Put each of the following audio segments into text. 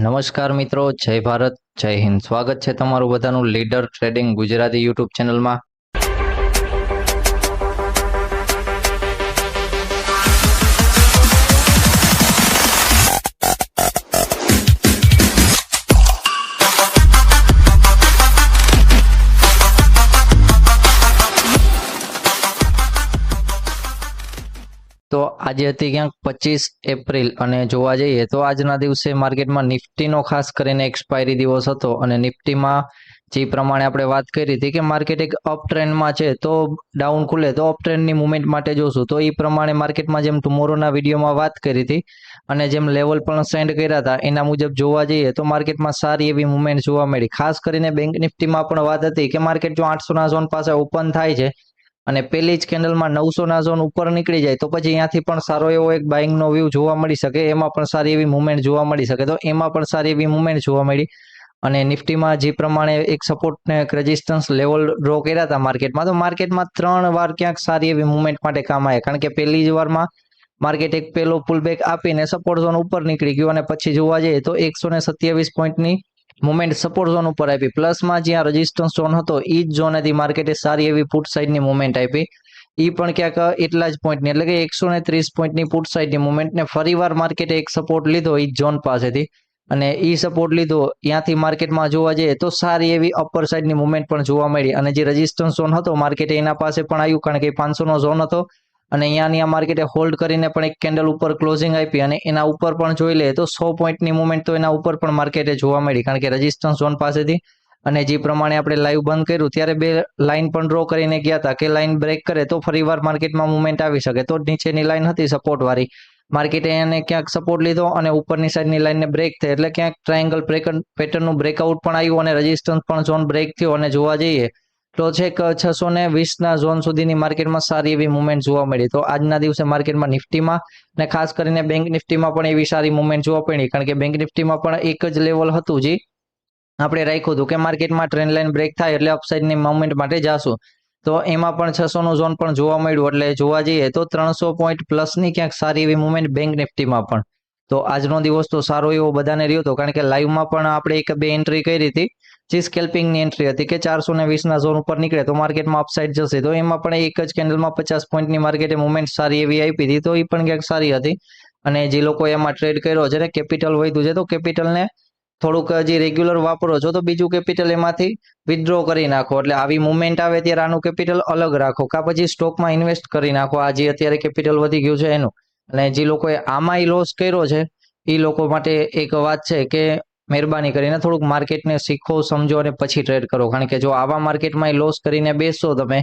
નમસ્કાર મિત્રો, જય ભારત, જય હિન્દ. સ્વાગત છે તમારું બધાનું લીડર ટ્રેડિંગ ગુજરાતી યુટ્યુબ ચેનલમાં. તો આજે હતી ક્યાંક 25 એપ્રિલ અને જોવા જઈએ તો આજના દિવસે માર્કેટમાં નિફ્ટીનો ખાસ કરીને એક્સપાયરી દિવસ હતો અને નિફ્ટીમાં જે પ્રમાણે આપણે વાત કરી હતી કે માર્કેટ એક અપ ટ્રેન્ડમાં છે, તો ડાઉન ખુલે તો અપ ટ્રેન્ડની મુવમેન્ટ માટે જોશું. તો એ પ્રમાણે માર્કેટમાં જેમ ટુમોરોના વિડીયોમાં વાત કરી હતી અને જેમ લેવલ પણ સેન્ડ કર્યા હતા એના મુજબ જોવા જઈએ તો માર્કેટમાં સારી એવી મુવમેન્ટ જોવા મળી. ખાસ કરીને બેંક નિફ્ટીમાં પણ વાત હતી કે માર્કેટ જો 800ના ઝોન પાસે ઓપન થાય છે અને પહેલી જ કેન્ડલમાં 900ના ઝોન ઉપર નીકળી જાય તો પછી અહીંયાથી પણ સારો એવો એક બાઇંગનો વ્યૂ જોવા મળી શકે, એમાં પણ સારી એવી મુવમેન્ટ જોવા મળી શકે. તો એમાં પણ સારી એવી મુવમેન્ટ જોવા મળી અને નિફ્ટીમાં જે પ્રમાણે એક સપોર્ટ ને એક રેઝિસ્ટન્સ લેવલ ડ્રો કર્યા હતા માર્કેટમાં, તો માર્કેટમાં 3 વાર ક્યાંક સારી એવી મુવમેન્ટ માટે કામ આવે, કારણ કે પહેલી જ વારમાં માર્કેટ એક પેલો પુલબેક આપીને સપોર્ટ ઝોન ઉપર નીકળી ગયું અને પછી જોવા જઈએ તો 127 પોઈન્ટની મુવમેન્ટ સપોર્ટ ઝોન ઉપર આપી. પ્લસમાં જ્યાં રેઝિસ્ટન્સ ઝોન હતો એ જ ઝોનેથી માર્કેટે સારી એવી પુટ સાઇડની મુવમેન્ટ આપી, એ પણ ક્યાંક એટલા જ પોઈન્ટની, એટલે કે 130 પોઈન્ટની પુટ સાઇડની મુવમેન્ટ ને ફરીવાર માર્કેટે એક સપોર્ટ લીધો એ ઝોન પાસેથી અને એ સપોર્ટ લીધો ત્યાંથી માર્કેટમાં જોવા જઈએ તો સારી એવી અપર સાઇડની મુવમેન્ટ પણ જોવા મળી અને જે રેઝિસ્ટન્સ ઝોન હતો માર્કેટે એના પાસે પણ આવ્યું, કારણ કે 500નો ઝોન હતો અને અહીંયા માર્કેટે હોલ્ડ કરીને પણ એક કેન્ડલ ઉપર ક્લોઝિંગ આપી અને એના ઉપર પણ જોઈ લે તો 100 પોઈન્ટની મુવમેન્ટ તો એના ઉપર પણ માર્કેટે જોવા મળી, કારણ કે રેઝિસ્ટન્સ ઝોન પાસેથી અને જે પ્રમાણે આપણે લાઈવ બંધ કર્યું ત્યારે બે લાઇન પણ ડ્રો કરીને ગયા હતા કે લાઇન બ્રેક કરે તો ફરીવાર માર્કેટમાં મુવમેન્ટ આવી શકે. તો નીચેની લાઇન હતી સપોર્ટ વાળી, માર્કેટે એને ક્યાંક સપોર્ટ લીધો અને ઉપરની સાઈડની લાઇનને બ્રેક થઈ એટલે ક્યાંક ટ્રાયેંગલ પેટર્નનું બ્રેકઆઉટ પણ આવ્યું અને રેઝિસ્ટન્સ પણ ઝોન બ્રેક થયો અને જોવા જઈએ તો છેક 620ના ઝોન સુધીની માર્કેટમાં સારી એવી મુવમેન્ટ જોવા મળી. તો આજના દિવસે માર્કેટમાં નિફ્ટીમાં અને ખાસ કરીને બેંક નિફ્ટીમાં પણ એવી સારી મુવમેન્ટ જોવા મળી, કારણ કે બેંક નિફ્ટીમાં પણ એક જ લેવલ હતું જે આપણે રાખ્યું હતું કે માર્કેટમાં ટ્રેન્ડ લાઇન બ્રેક થાય એટલે અપસાઇડની મુવમેન્ટ માટે જાશું, તો એમાં પણ 600નું ઝોન પણ જોવા મળ્યું. એટલે જોવા જઈએ તો 300 પોઈન્ટ પ્લસની ક્યાંક સારી એવી મુવમેન્ટ બેંક નિફ્ટીમાં પણ. તો આજનો દિવસ તો સારો એવો બધાને રહ્યો હતો, કારણ કે લાઈવમાં પણ આપણે એક બે એન્ટ્રી કરી હતી જે સ્કેલ્પિંગની એન્ટ્રી હતી કે 420ના ઝોન ઉપર નીકળે તો માર્કેટમાં અપસાઇડ જશે, તો એમાં પણ એક જ કેન્ડલમાં 50 પોઈન્ટની માર્કેટે મુવમેન્ટ સારી એવી આપી હતી, તો એ પણ ક્યાંક સારી હતી. અને જે લોકો એમાં ટ્રેડ કર્યો છે ને કેપિટલ વધ્યું છે તો કેપિટલને થોડુંક જે રેગ્યુલર વાપરો છો તો બીજું કેપિટલ એમાંથી વિથડ્રો કરી નાખો, એટલે આવી મુવમેન્ટ આવે ત્યારે આનું કેપિટલ અલગ રાખો કાં પછી સ્ટોકમાં ઇન્વેસ્ટ કરી નાખો. આ જે અત્યારે કેપિટલ વધી ગયું છે એનું, અને જે લોકોએ આમાંય લોસ કર્યો છે એ લોકો માટે એક વાત છે કે મહેરબાની કરીને થોડુંક માર્કેટને શીખો, સમજો અને પછી ટ્રેડ કરો, કારણ કે જો આવા માર્કેટમાં લોસ કરીને બેસશો તમે,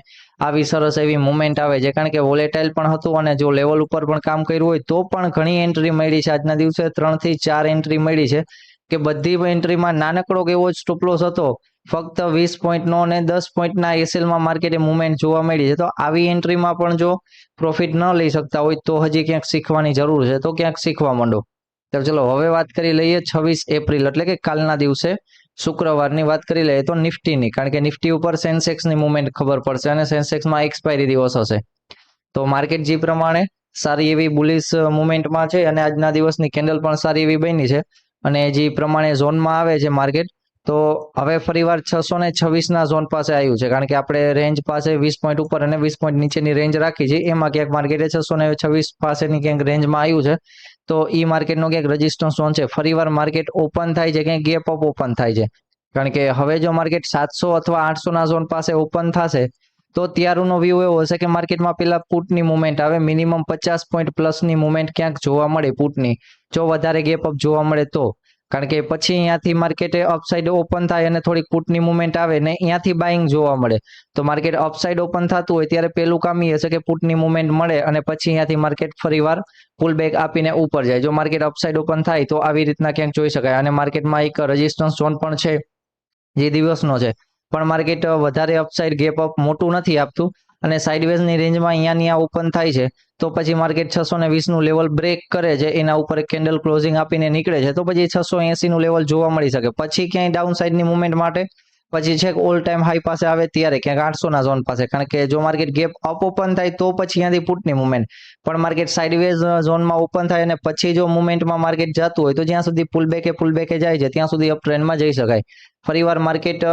આવી સરસ એવી મુવમેન્ટ આવે છે, કારણ કે વોલેટાઇલ પણ હતું અને જો લેવલ ઉપર પણ કામ કર્યું હોય તો પણ ઘણી એન્ટ્રી મળી છે આજના દિવસે, 3 થી 4 એન્ટ્રી મળી છે કે બધી એન્ટ્રીમાં નાનકડો એવો જ સ્ટોપ લોસ હતો, ફક્ત 20 પોઈન્ટનો અને 10 પોઈન્ટના એસએલમાં માર્કેટે મુવમેન્ટ જોવા મળી છે. તો આવી એન્ટ્રીમાં પણ જો પ્રોફિટ ન લઈ શકતા હોય તો હજી ક્યાંક શીખવાની જરૂર છે, તો ક્યાંક શીખવા માંડો. તો ચલો હવે વાત કરી લઈએ 26 એપ્રિલ એટલે કે કાલના દિવસે શુક્રવારની વાત કરી લઈએ તો નિફ્ટીની, કારણ કે નિફ્ટી ઉપર સેન્સેક્સની મુવમેન્ટ ખબર પડશે અને સેન્સેક્સમાં એક્સપાયરી દિવસ હશે. તો માર્કેટ જે પ્રમાણે સારી એવી બુલિશ મુવમેન્ટમાં છે અને આજના દિવસની કેન્ડલ પણ સારી એવી બની છે અને જે પ્રમાણે ઝોનમાં આવે છે માર્કેટ, તો હવે ફરીવાર 626ના ઝોન પાસે આવ્યું છે, કારણ કે આપણે રેન્જ પાસે 20 પોઈન્ટ ઉપર અને 20 પોઈન્ટ નીચેની રેન્જ રાખી છે, એમાં ક્યાંક માર્કેટે 626 પાસેની ક્યાંક રેન્જમાં આવ્યું છે. તો એ માર્કેટનો ક્યાંક રેઝિસ્ટન્સ ઝોન છે. ફરીવાર માર્કેટ ઓપન થાય છે ક્યાંક ગેપ અપ ઓપન થાય છે, કારણ કે હવે જો માર્કેટ 700 અથવા 800ના ઝોન પાસે ઓપન થશે તો ત્યારનો વ્યૂ એવો હશે કે માર્કેટમાં પેલા પુટની મુવમેન્ટ આવે, મિનિમમ 50 પોઈન્ટ પ્લસની મુવમેન્ટ ક્યાંક જોવા મળે પુટની, જો વધારે ગેપ અપ જોવા મળે તો, કારણ કે પછી અહીંયાથી માર્કેટે અપસાઇડ ઓપન થાય અને થોડીક પુટની મુવમેન્ટ આવે ને અહીંયાથી બાઇંગ જોવા મળે. તો માર્કેટ અપસાઇડ ઓપન થતું હોય ત્યારે પેલું કામ એ હશે કે પુટની મુવમેન્ટ મળે અને પછી અહીંયાથી માર્કેટ ફરીવાર પુલ બેક આપીને ઉપર જાય. જો માર્કેટ અપસાઇડ ઓપન થાય તો આવી રીતના ક્યાંક જોઈ શકાય અને માર્કેટમાં એક રેઝિસ્ટન્સ ઝોન પણ છે જે દિવસનો છે, પણ માર્કેટ વધારે અપસાઇડ ગેપ અપ મોટું નથી આપતું અને સાઇડવેઝની રેન્જમાં અહીંયા ઓપન થાય છે, તો પછી માર્કેટ 620નું લેવલ બ્રેક કરે છે, એના ઉપર એક કેન્ડલ ક્લોઝિંગ આપીને નીકળે છે, તો પછી 680નું લેવલ જોવા મળી શકે. પછી ક્યાંય ડાઉન સાઇડની મુવમેન્ટ માટે પછી છેક ઓલ ટાઈમ હાઈ પાસે આવે ત્યારે ક્યાંક 800 ના ઝોન પાસે, કારણ કે જો માર્કેટ ગેપ અપ ઓપન થાય તો પછી ત્યાંથી પુટની મુવમેન્ટ, પણ માર્કેટ સાઇડવેઝ ઝોનમાં ઓપન થાય અને પછી જો મુવમેન્ટમાં માર્કેટ જતું હોય તો જ્યાં સુધી પુલબેકે જાય છે ત્યાં સુધી અપ ટ્રેન્ડમાં જઈ શકાય. ફરીવાર માર્કેટ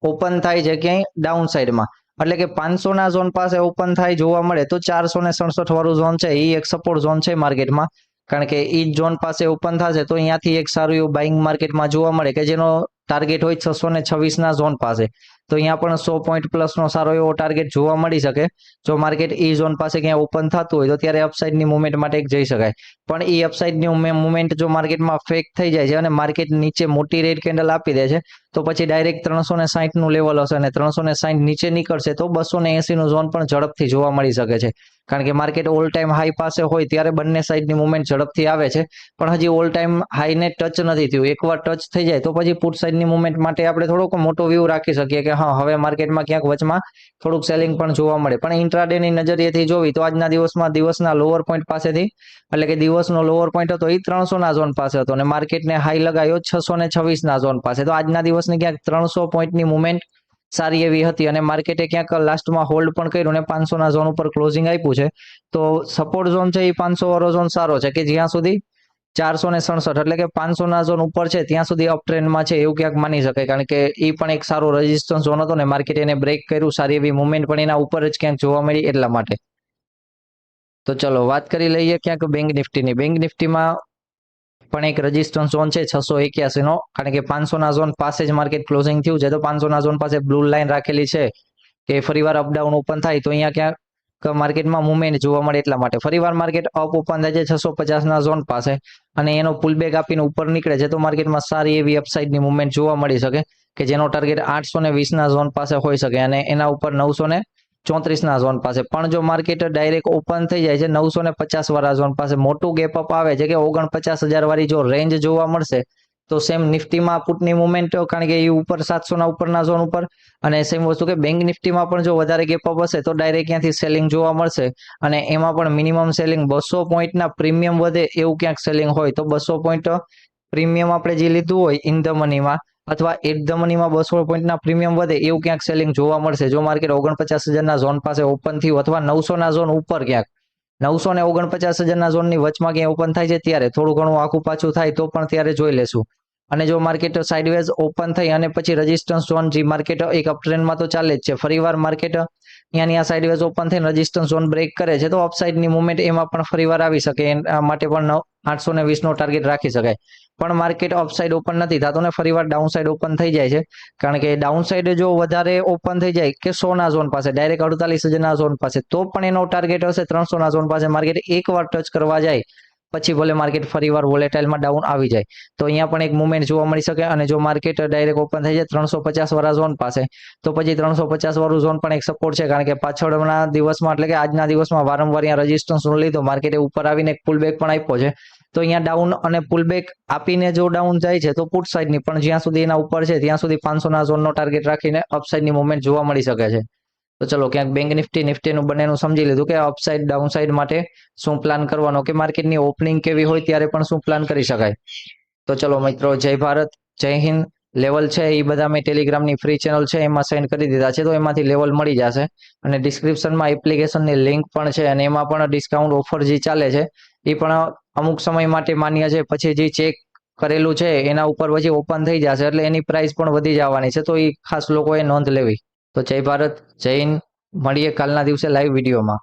ઓપન થાય છે ક્યાંય ડાઉન સાઈડમાં, એટલે કે 500 ના ઝોન પાસે ઓપન થાય જોવા મળે તો 467 વાળું ઝોન છે એ એક સપોર્ટ ઝોન છે માર્કેટમાં, કારણ કે ઈ ઝોન પાસે ઓપન થશે તો અહીંયાથી એક સારું એવું બાઇંગ માર્કેટમાં જોવા મળે કે જેનો ટાર્ગેટ હોય 626 ના ઝોન પાસે, તો અહીંયા પણ 100 પોઈન્ટ પ્લસનો સારો એવો ટાર્ગેટ જોવા મળી શકે. જો માર્કેટ ઈ ઝોન પાસે ક્યાં ઓપન થતું હોય તો ત્યારે અપસાઇડની મુવમેન્ટ માટે એક જઈ શકાય. પણ એ અપસાઇડની મુવમેન્ટ જો માર્કેટમાં ફેક થઈ જાય છે અને માર્કેટ નીચે મોટી રેડ કેન્ડલ આપી દે છે તો પછી ડાયરેક્ટ 360 નું લેવલ હશે અને 360 નીચે નીકળશે તો 280 નું ઝોન પણ ઝડપથી જોવા મળી શકે છે, કારણ કે માર્કેટ ઓલ ટાઈમ હાઈ પાસે હોય ત્યારે બંને સાઈડની મુવમેન્ટ ઝડપથી આવે છે, પણ હજી ઓલ ટાઈમ હાઈને ટચ નથી થયું. એકવાર ટચ થઈ જાય તો પછી પુટ સાઈડની મુવમેન્ટ માટે આપણે થોડોક મોટો વ્યૂ રાખી શકીએ કે હા હવે માર્કેટમાં ક્યાંક વચમાં થોડુંક સેલિંગ પણ જોવા મળે. પણ ઇન્ટ્રાડેની નજરિયેથી જોવી તો આજના દિવસમાં દિવસના લોઅર પોઈન્ટ પાસેથી, એટલે કે દિવસનો લોઅર પોઈન્ટ હતો એ 300 ના ઝોન પાસે હતો અને માર્કેટને હાઈ લગાવ્યો 626 ના ઝોન પાસે, તો આજના દિવસની ક્યાંક 300 પોઈન્ટની મુવમેન્ટ સારી એવી હતી અને માર્કેટે ક્યાંક લાસ્ટમાં હોલ્ડ પણ કર્યું અને 500 ના ઝોન ઉપર ક્લોઝિંગ આપ્યું છે. તો સપોર્ટ ઝોન છે એ 500 વાળો ઝોન સારો છે કે જ્યાં સુધી 467 એટલે કે 500 ના ઝોન ઉપર છે ત્યાં સુધી અપ ટ્રેન્ડમાં છે એવું ક્યાંક માની શકાય, કારણ કે એ પણ એક સારો રેઝિસ્ટન્સ ઝોન હતો ને માર્કેટ એને બ્રેક કર્યું, સારી એવી મુવમેન્ટ પણ એના ઉપર જ ક્યાંક જોવા મળી એટલા માટે. તો ચલો વાત કરી લઈએ ક્યાંક બેંક નિફ્ટીની. બેંક નિફ્ટીમાં પણ એક રેઝિસ્ટન્સ ઝોન છે 681 નો, કારણ કે 500 ના ઝોન પાસે જ માર્કેટ ક્લોઝિંગ થયું છે તો 500 ના ઝોન પાસે બ્લુ લાઇન રાખેલી છે કે ફરીવાર અપડાઉન ઓપન થાય તો અહીંયા ક્યાંક માર્કેટમાં મુવમેન્ટ જોવા મળે એટલા માટે. ફરીવાર માર્કેટ અપ ઓપન થાય છે 650 ના ઝોન પાસે અને એનો પુલબેક આપીને ઉપર નીકળે છે તો માર્કેટમાં સારી એવી અપસાઇડની મુવમેન્ટ જોવા મળી શકે કે જેનો ટાર્ગેટ 820 ના ઝોન પાસે હોઈ શકે અને એના ઉપર 934 ના ઝોન પાસે. પણ જો માર્કેટ ડાયરેક્ટ ઓપન થઈ જાય છે 950 વાળા ઝોન પાસે, મોટું ગેપ અપ આવે છે કે 49,000 વાળી જો રેન્જ જોવા મળશે તો સેમ નિફ્ટીમાં પુટની મુવમેન્ટ, કારણ કે એ ઉપર 700 ના ઉપરના ઝોન ઉપર, અને સેમ વસ્તુ કે બેંક નિફ્ટીમાં પણ જો વધારે ગેપ અપ હશે તો ડાયરેક્ટ ક્યાંથી સેલિંગ જોવા મળશે અને એમાં પણ મિનિમમ સેલિંગ 200 પોઈન્ટના પ્રીમિયમ વધે એવું ક્યાંક સેલિંગ હોય તો 200 પોઈન્ટ પ્રીમિયમ આપણે જે લીધું હોય ઇન ધ મનીમાં અથવા એટ ધ મનીમાં 200 પોઈન્ટના પ્રીમિયમ વધે એવું ક્યાંક સેલિંગ જોવા મળશે જો માર્કેટ 49,000 ના ઝોન પાસે ઓપન થયું અથવા 900 ના ઝોન ઉપર ક્યાંક 900 ને 49,000 ના ઝોનની વચમાં ક્યાંય ઓપન થાય છે ત્યારે થોડું ઘણું આખું પાછું થાય તો પણ ત્યારે જોઈ લેશું. અને જો માર્કેટ સાઇડવેઝ ઓપન થઈ અને પછી રેઝિસ્ટન્સ ઝોન જે માર્કેટ એક અપટ્રેન્ડમાં તો ચાલે જ છે, ફરીવાર માર્કેટ અહીંયાની આ સાઇડવેઝ ઓપન થઈને રેઝિસ્ટન્સ ઝોન બ્રેક કરે છે તો અપસાઇડની મુવમેન્ટ એમાં પણ ફરીવાર આવી શકે, એના માટે પણ 820 નો ટાર્ગેટ રાખી શકાય. પણ માર્કેટ અપસાઇડ ઓપન નથી થતું ને ફરીવાર ડાઉન સાઇડ ઓપન થઈ જાય છે, કારણ કે ડાઉન સાઇડ જો વધારે ઓપન થઈ જાય કે 100 ના ઝોન પાસે ડાયરેક્ટ 48,000 ના ઝોન પાસે તો પણ એનો ટાર્ગેટ હશે 300 ના ઝોન પાસે. માર્કેટ એકવાર ટચ કરવા જાય પછી ભલે માર્કેટ ફરીવાર વોલેટાઇલમાં ડાઉન આવી જાય તો અહીંયા પણ એક મુવમેન્ટ જોવા મળી શકે. અને જો માર્કેટ ડાયરેક્ટ ઓપન થઈ જાય 350 વાળા ઝોન પાસે તો પછી 350 વાળું ઝોન પણ એક સપોર્ટ છે, કારણ કે પાછળના દિવસમાં એટલે કે આજના દિવસમાં વારંવાર અહીંયા રેઝિસ્ટન્સ લીધો માર્કેટે ઉપર આવીને એક પુલબેક પણ આપ્યો છે, તો અહીંયા ડાઉન અને પુલબેક આપીને જો ડાઉન જાય છે તો પુટ સાઈડની પણ જ્યાં સુધી એના ઉપર છે ત્યાં સુધી 500 ના ઝોનનો ટાર્ગેટ રાખીને અપસાઇડની મુવમેન્ટ જોવા મળી શકે છે. તો ચલો ક્યાંક બેંક નિફ્ટીનું બંનેનું સમજી લીધું કે અપસાઇડ ડાઉનસાઇડ માટે શું પ્લાન કરવાનો કે માર્કેટની ઓપનિંગ કેવી હોય ત્યારે પણ શું પ્લાન કરી શકાય. તો ચલો મિત્રો, જય ભારત, જય હિન્દ. લેવલ છે એ બધા મેં ટેલિગ્રામની ફ્રી ચેનલ છે એમાં સેન્ડ કરી દીધા છે તો એમાંથી લેવલ મળી જશે અને ડિસ્ક્રિપ્શનમાં એપ્લિકેશનની લિંક પણ છે અને એમાં પણ ડિસ્કાઉન્ટ ઓફર જે ચાલે છે એ પણ અમુક સમય માટે માન્ય છે, પછી જે ચેક કરેલું છે એના ઉપર પછી ઓપન થઈ જશે એટલે એની પ્રાઇસ પણ વધી જવાની છે, તો એ ખાસ લોકોએ નોંધ લેવી. તો જય ભારત, જય હિન્દ. મળીએ કાલના દિવસે લાઈવ વિડીયોમાં.